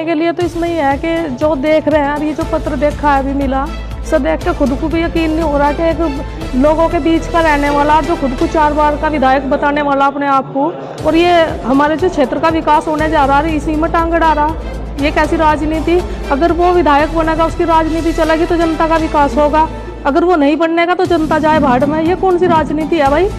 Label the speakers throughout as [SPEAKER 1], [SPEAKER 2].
[SPEAKER 1] के लिए तो इसमें ही है कि जो देख रहे हैं, ये जो पत्र देखा है अभी मिला, सब देख के खुद को भी यकीन नहीं हो रहा कि एक लोगों के बीच का रहने वाला, जो खुद को 4 बार का विधायक बताने वाला अपने आप को, और ये हमारे जो क्षेत्र का विकास होने जा रहा है इसी में टांग अड़ा रहा। ये कैसी राजनीति? अगर वो विधायक बनेगा, उसकी राजनीति चलेगी तो जनता का विकास होगा, अगर वो नहीं बनेगा तो जनता जाए भाड़ में। ये कौन सी राजनीति है भाई?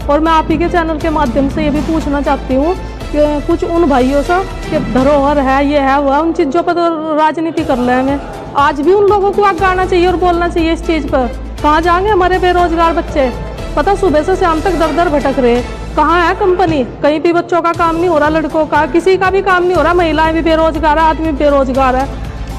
[SPEAKER 1] और मैं आप ही के चैनल के माध्यम से ये भी पूछना चाहती हूँ कि कुछ उन भाइयों से कि धरोहर है, ये है, वो है, उन चीज़ों पर तो राजनीति कर रहे हैं। आज भी उन लोगों को आगे आना चाहिए और बोलना चाहिए इस चीज़ पर। कहाँ जाएंगे हमारे बेरोजगार बच्चे? पता सुबह से शाम तक दर दर भटक रहे। कहाँ है कंपनी? कहीं भी बच्चों का काम नहीं हो रहा, लड़कों का, किसी का भी काम नहीं हो रहा, महिलाएं भी बेरोजगार है, आदमी बेरोजगार है।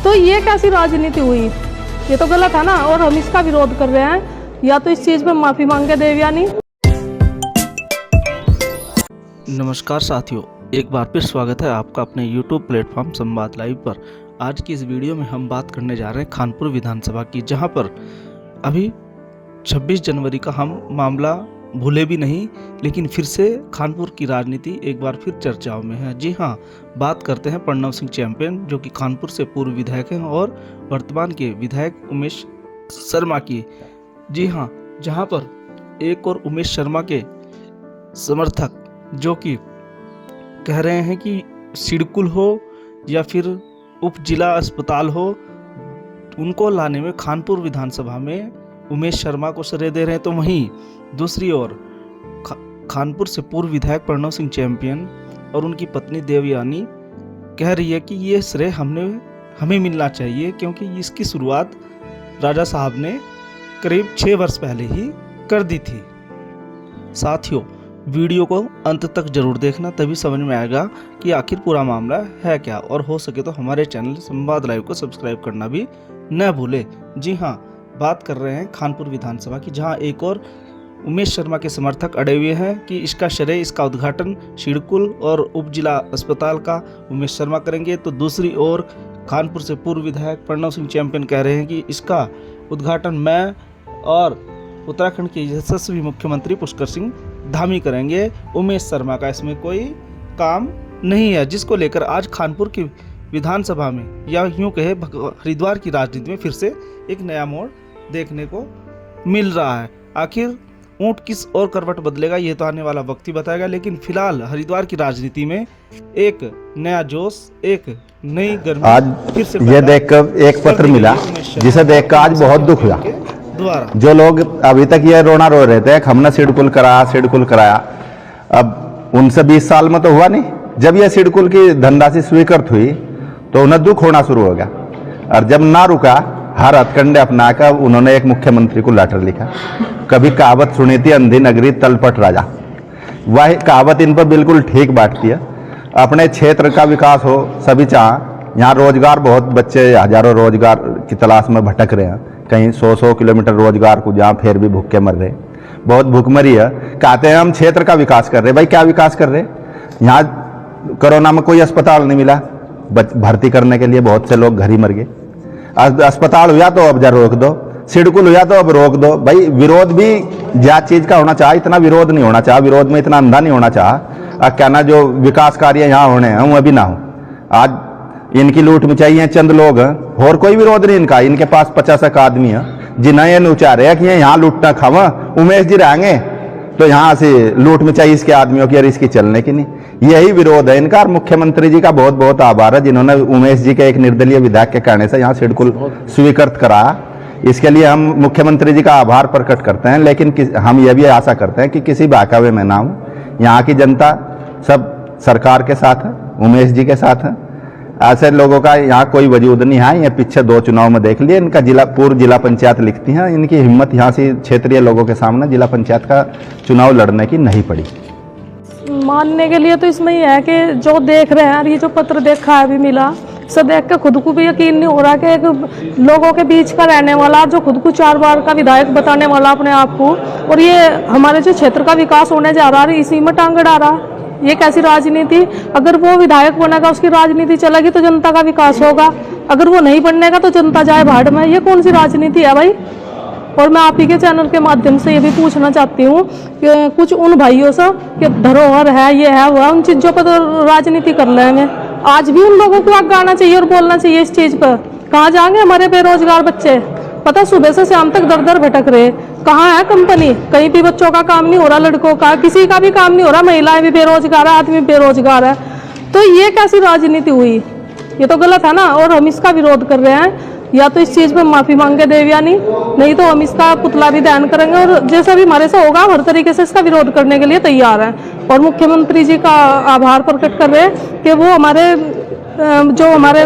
[SPEAKER 1] तो ये कैसी राजनीति हुई? ये तो गलत है ना, और हम इसका विरोध कर रहे हैं। या तो इस चीज़ पर माफ़ी मांगे देवयानी।
[SPEAKER 2] नमस्कार साथियों, एक बार फिर स्वागत है आपका अपने YouTube प्लेटफॉर्म संवाद लाइव पर। आज की इस वीडियो में हम बात करने जा रहे हैं खानपुर विधानसभा की, जहां पर अभी 26 जनवरी का हम मामला भूले भी नहीं, लेकिन फिर से खानपुर की राजनीति एक बार फिर चर्चाओं में है। जी हां, बात करते हैं प्रणव सिंह चैंपियन, जो कि खानपुर से पूर्व विधायक हैं, और वर्तमान के विधायक उमेश शर्मा की। जी हां, जहां पर एक और उमेश शर्मा के समर्थक जो कि कह रहे हैं कि सिडकुल हो या फिर उप जिला अस्पताल हो, उनको लाने में खानपुर विधानसभा में उमेश शर्मा को श्रेय दे रहे हैं। तो वहीं दूसरी ओर खानपुर से पूर्व विधायक प्रणव सिंह चैंपियन और उनकी पत्नी देवयानी कह रही है कि ये श्रेय हमें मिलना चाहिए, क्योंकि इसकी शुरुआत राजा साहब ने करीब 6 वर्ष पहले ही कर दी थी। साथियों, वीडियो को अंत तक जरूर देखना, तभी समझ में आएगा कि आखिर पूरा मामला है क्या, और हो सके तो हमारे चैनल संवाद लाइव को सब्सक्राइब करना भी न भूले। जी हाँ, बात कर रहे हैं खानपुर विधानसभा की, जहां एक और उमेश शर्मा के समर्थक अड़े हुए हैं कि इसका श्रेय, इसका उद्घाटन सिडकुल और उप जिला अस्पताल का उमेश शर्मा करेंगे। तो दूसरी ओर खानपुर से पूर्व विधायक प्रणव सिंह चैंपियन कह रहे हैं कि इसका उद्घाटन मैं और उत्तराखंड के यशस्वी मुख्यमंत्री पुष्कर सिंह धामी करेंगे। उमेश शर्मा का इसमें कोई काम नहीं है, जिसको लेकर आज खानपुर की विधानसभा में, या यूं कहे हरिद्वार की राजनीति में, फिर से एक नया मोड़ देखने को मिल रहा है। आखिर ऊंट किस और करवट बदलेगा, ये तो आने वाला वक्त ही बताएगा, लेकिन फिलहाल हरिद्वार की राजनीति में एक नया जोश, एक नई गर्मी
[SPEAKER 3] आज
[SPEAKER 2] फिर से
[SPEAKER 3] ये देखकर एक पत्र मिला, जिसे देखकर आज बहुत दुख हुआ। जो लोग अभी तक ये रोना रो रहे थे, हमने सिडकुल कराया, अब उनसे 20 साल में तो हुआ नहीं। जब ये सिडकुल की धनराशि स्वीकृत हुई तो उन्हें दुख होना शुरू हो गया, और जब ना रुका, हर हथकंडे अपनाकर उन्होंने एक मुख्यमंत्री को लेटर लिखा। कभी कहावत सुनी थी, अंधी नगरी तलपट राजा, वह कहावत इन पर बिल्कुल ठीक बैठती है। अपने क्षेत्र का विकास हो, सभी चाह। यहाँ रोजगार, बहुत बच्चे हजारों रोजगार की तलाश में भटक रहे हैं, कहीं 100 किलोमीटर रोजगार को जहाँ फिर भी भूखे मर रहे, बहुत भूखमरी है। कहते हैं हम क्षेत्र का विकास कर रहे, भाई क्या विकास कर रहे? यहाँ कोरोना में कोई अस्पताल नहीं मिला भर्ती करने के लिए, बहुत से लोग घर ही मर गए। अस्पताल हुआ तो अब जरा रोक दो, सिडकुल हुआ तो अब रोक दो। भाई विरोध भी ज्यादा चीज का होना चाहिए, इतना विरोध नहीं होना चाहिए, विरोध में इतना अंधा नहीं होना चाहिए। कहना जो विकास कार्य यहाँ होने हैं वो अभी ना हो। आज इनकी लूट में चाहिए चंद लोग हैं, और कोई विरोध नहीं इनका। इनके पास 50 आदमी है जिन्हें ये नुचा रहे कि यहाँ लूटना खावा, उमेश जी रहेंगे तो यहाँ से लूट में चाहिए इसके आदमियों की, और इसकी चलने की नहीं। यही विरोध है इनका। और मुख्यमंत्री जी का बहुत बहुत आभार है, जिन्होंने उमेश जी के एक निर्दलीय विधायक के कहने से यहाँ सिडकुल स्वीकृत कराया। इसके लिए हम मुख्यमंत्री जी का आभार प्रकट करते हैं, लेकिन हम ये भी आशा करते हैं कि किसी बहकावे में ना हो। यहाँ की जनता सब सरकार के साथ है, उमेश जी के साथ है। ऐसे लोगों का यहाँ कोई वजूद नहीं है। ये पीछे 2 चुनाव में देख लिए, इनका पूर्व जिला पंचायत लिखती हैं, इनकी हिम्मत यहाँ से क्षेत्रीय लोगों के सामने जिला पंचायत का चुनाव लड़ने की नहीं पड़ी।
[SPEAKER 1] मानने के लिए तो इसमें ही है कि जो देख रहे हैं, ये जो पत्र देखा है अभी मिला, सब देख के खुद को भी यकीन नहीं हो रहा कि एक लोगों के बीच का रहने वाला, जो खुद को 4 बार का विधायक बताने वाला अपने आप को, और ये हमारे जो क्षेत्र का विकास होने जा रहा है इसी में टांग अड़ा रहा। ये कैसी राजनीति? अगर वो विधायक बनेगा, उसकी राजनीति चलेगी तो जनता का विकास होगा, अगर वो नहीं बनेगा तो जनता जाए भाड़ में। ये कौन सी राजनीति है भाई? और मैं आप ही के चैनल के माध्यम से ये भी पूछना चाहती हूँ कि कुछ उन भाइयों से कि धरोहर है, ये है, वो है, उन चीज़ों पर तो राजनीति कर रहे हैं। आज भी उन लोगों को आगे आना चाहिए और बोलना चाहिए इस चीज पर। कहाँ जाएंगे हमारे बेरोजगार बच्चे? पता सुबह से शाम तक दर दर भटक रहे। कहाँ है कंपनी? कहीं भी बच्चों का काम नहीं हो रहा, लड़कों का किसी का भी काम नहीं हो रहा, महिलाएं भी बेरोजगार है, आदमी बेरोजगार है। तो ये कैसी राजनीति हुई? ये तो गलत है ना, और हम इसका विरोध कर रहे हैं। या तो इस चीज पे माफी मांगे देवयानी, नहीं तो हम इसका पुतला भी दहन करेंगे, और जैसा भी हमारे से होगा हर तरीके से इसका विरोध करने के लिए तैयार हैं। और मुख्यमंत्री जी का आभार प्रकट कर रहे हैं कि वो जो हमारे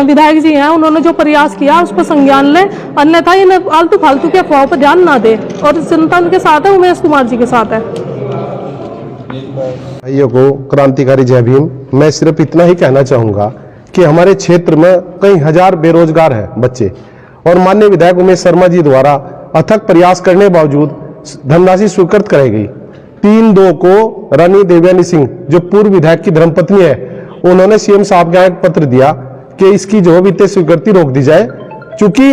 [SPEAKER 1] विधायक जी हैं उन्होंने जो प्रयास किया उस पर संज्ञान ले, अन्यथा इन आलतू फालतू के अफवाहों पर ध्यान ना दे। और जनता उनके साथ है, उमेश कुमार जी के साथ है।
[SPEAKER 4] भाइयों को क्रांतिकारी जय भीम। मैं सिर्फ इतना ही कहना चाहूंगा कि हमारे क्षेत्र में कई हजार बेरोजगार हैं बच्चे, और माननीय विधायक उमेश शर्मा जी द्वारा अथक प्रयास करने के बावजूद धनराशि स्वीकृत कराई गई। 3/2 को रानी देवयानी सिंह जो पूर्व विधायक की धर्मपत्नी है, उन्होंने सीएम साहब को एक पत्र दिया कि इसकी जो वित्तीय स्वीकृति रोक दी जाए, चूंकि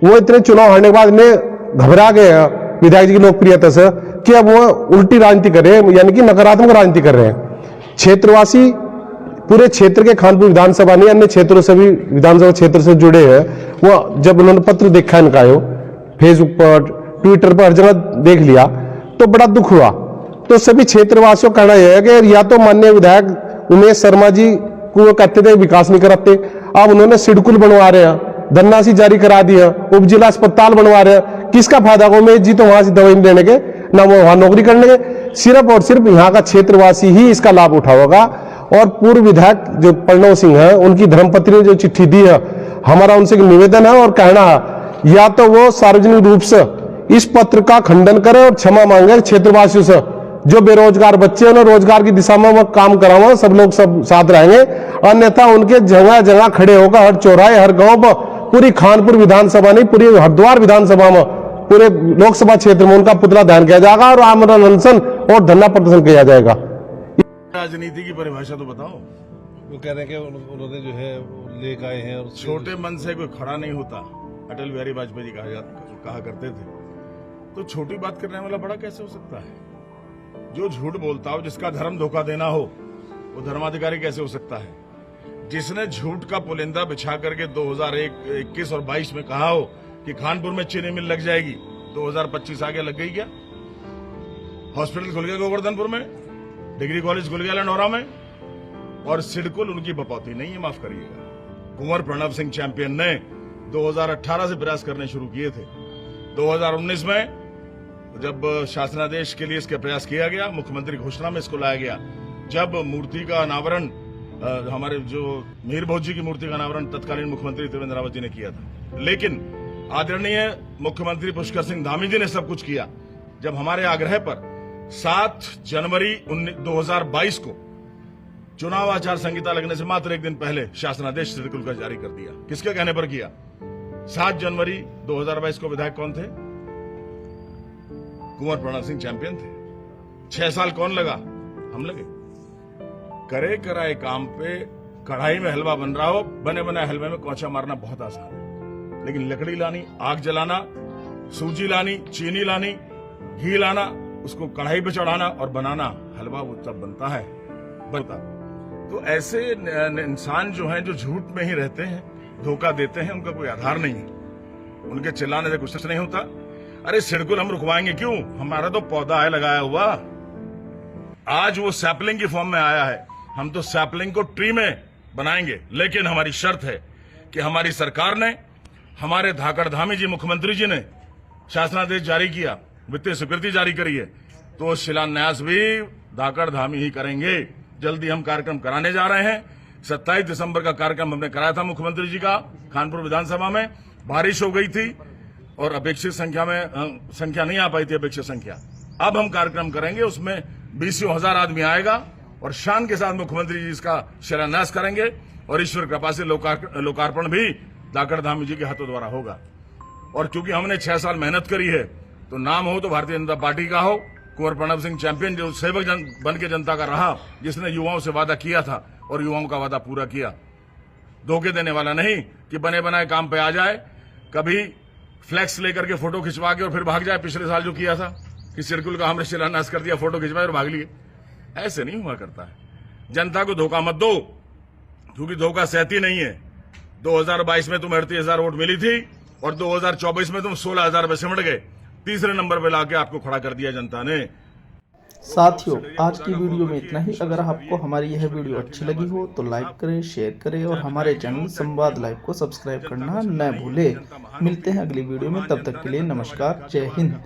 [SPEAKER 4] वो इतने चुनाव हारने के बाद इन्हें घबरा गए हैं विधायक जी की लोकप्रियता से कि अब वो उल्टी राजनीति कर रहे हैं, यानी कि नकारात्मक राजनीति कर रहे हैं। क्षेत्रवासी पूरे क्षेत्र के खानपुर विधानसभा नहीं अन्य क्षेत्रों से भी विधानसभा क्षेत्र से जुड़े हैं, वो जब उन्होंने पत्र देखा इनका फेसबुक पर ट्विटर पर हर जगह देख लिया तो बड़ा दुख हुआ। तो सभी क्षेत्रवासियों का कहना यह है कि या तो माननीय विधायक उमेश शर्मा जी को वो कहते थे विकास नहीं कराते, अब उन्होंने सिडकुल बनवा रहे हैं, धनराशि जारी करा दी है, उप जिला अस्पताल बनवा रहे हैं। किसका फायदा? उमेश जी तो वहां से दवाई लेने के, ना वो वहां नौकरी करने के, सिर्फ और सिर्फ यहाँ का क्षेत्रवासी ही इसका लाभ उठाएगा। और पूर्व विधायक जो प्रणव सिंह है, उनकी धर्मपत्नी ने जो चिट्ठी दी है, हमारा उनसे निवेदन है और कहना है या तो वो सार्वजनिक रूप से इस पत्र का खंडन करे और क्षमा मांगे क्षेत्रवासियों से। जो बेरोजगार बच्चे हैं रोजगार की दिशा में वो काम करावा, सब लोग सब साथ रहेंगे, अन्यथा उनके जगह जगह खड़े होकर हर चौराहे हर गांव पर, पूरी खानपुर विधानसभा नहीं पूरी हरिद्वार विधानसभा में, पूरे लोकसभा क्षेत्र में उनका पुतला दहन किया जाएगा और आमरण अनशन और धरना प्रदर्शन किया जाएगा।
[SPEAKER 5] राजनीति की परिभाषा तो बताओ।
[SPEAKER 6] वो कह रहे हैं कि उन्होंने जो है लेकर आए हैं और
[SPEAKER 5] छोटे मन से कोई खड़ा नहीं होता, अटल बिहारी वाजपेयी जी कहा करते थे। तो छोटी बात करने वाला बड़ा कैसे हो सकता है? जो झूठ बोलता हो, जिसका धर्म धोखा देना हो, वो धर्माधिकारी कैसे हो सकता है? जिसने झूठ का पुलिंदा बिछा करके 2021 और 22 में कहा हो कि खानपुर में चीनी मिल लग जाएगी, 2025 आगे लग गई क्या? हॉस्पिटल खुल गया गोवर्धनपुर में, डिग्री कॉलेज खुल गया लंढौरा में, और सिडकुल उनकी बपौती नहीं है, माफ करिएगा। कुंवर प्रणव सिंह चैंपियन ने 2018 से प्रयास करने शुरू किए थे। 2019 में जब शासनादेश के लिए इसका प्रयास किया गया, मुख्यमंत्री घोषणा में इसको लाया गया, जब मूर्ति का अनावरण हमारे जो मीर भोज जी की मूर्ति का अनावरण तत्कालीन मुख्यमंत्री त्रिवेंद्र रावत जी ने किया था। लेकिन आदरणीय मुख्यमंत्री पुष्कर सिंह धामी जी ने सब कुछ किया। जब हमारे आग्रह पर 7 जनवरी 2022 को चुनाव आचार संहिता लगने से मात्र एक दिन पहले शासनादेश सिडकुल का जारी कर दिया। किसके कहने पर किया? 7 जनवरी 2022 को विधायक कौन थे? कुंवर प्रणव सिंह चैंपियन थे। 6 साल कौन लगा? हम लगे। करे कराए काम पे कढ़ाई में हलवा बन रहा हो, बने बनाए हलवे में कोचा मारना बहुत आसान है, लेकिन लकड़ी लानी, आग जलाना, सूजी लानी, चीनी लानी, घी लाना, उसको कढ़ाई पे चढ़ाना और बनाना हलवा, वो तब बनता है बनता। तो ऐसे इंसान जो हैं, जो झूठ में ही रहते हैं, धोखा देते हैं, उनका कोई आधार नहीं है। उनके चिल्लाने से कुछ नहीं होता। अरे सिडकुल हम रुकवाएंगे क्यों? हमारा तो पौधा है लगाया हुआ, आज वो सैपलिंग की फॉर्म में आया है। हम तो सैपलिंग को ट्री में बनाएंगे, लेकिन हमारी शर्त है कि हमारी सरकार ने, हमारे धाकड़ धामी जी मुख्यमंत्री जी ने शासनादेश जारी किया, वित्तीय स्वीकृति जारी करी है, तो शिलान्यास भी धाकड़ धामी ही करेंगे। जल्दी हम कार्यक्रम कराने जा रहे हैं। 27 दिसंबर का कार्यक्रम हमने कराया था मुख्यमंत्री जी का खानपुर विधानसभा में। बारिश हो गई थी और अपेक्षित संख्या नहीं आ पाई थी, अपेक्षित संख्या। अब हम कार्यक्रम करेंगे, उसमें 20,000 आदमी आएगा और शान के साथ मुख्यमंत्री जी इसका शिलान्यास करेंगे और ईश्वर कृपा से लोकार्पण भी धाकड़ धामी जी के हाथों द्वारा होगा। और चूंकि हमने 6 साल मेहनत करी है, तो नाम हो तो भारतीय जनता पार्टी का हो। कुंवर प्रणव सिंह चैंपियन जो सेवक बन के जनता का रहा, जिसने युवाओं से वादा किया था और युवाओं का वादा पूरा किया। धोखे देने वाला नहीं कि बने बनाए काम पे आ जाए, कभी फ्लैक्स लेकर के फोटो खिंचवा के और फिर भाग जाए। पिछले साल जो किया था कि सिडकुल का हमने शिलान्यास कर दिया, फोटो खिंचवाए और भाग लिए। ऐसे नहीं हुआ करता है। जनता को धोखा मत दो। क्योंकि धोखा सहती नहीं है। 2022 में तुम 38,000 वोट मिली थी और 2024 में तुम 16,000 पे सिमट गए। तीसरे नंबर पे लाके आपको खड़ा कर दिया जनता ने।
[SPEAKER 2] साथियों, आज की वीडियो में इतना ही। अगर आपको हमारी यह वीडियो अच्छी लगी हो तो लाइक करें, शेयर करें और हमारे चैनल संवाद लाइव को सब्सक्राइब करना न भूलें। मिलते हैं अगली वीडियो में, तब तक के लिए नमस्कार, जय हिंद।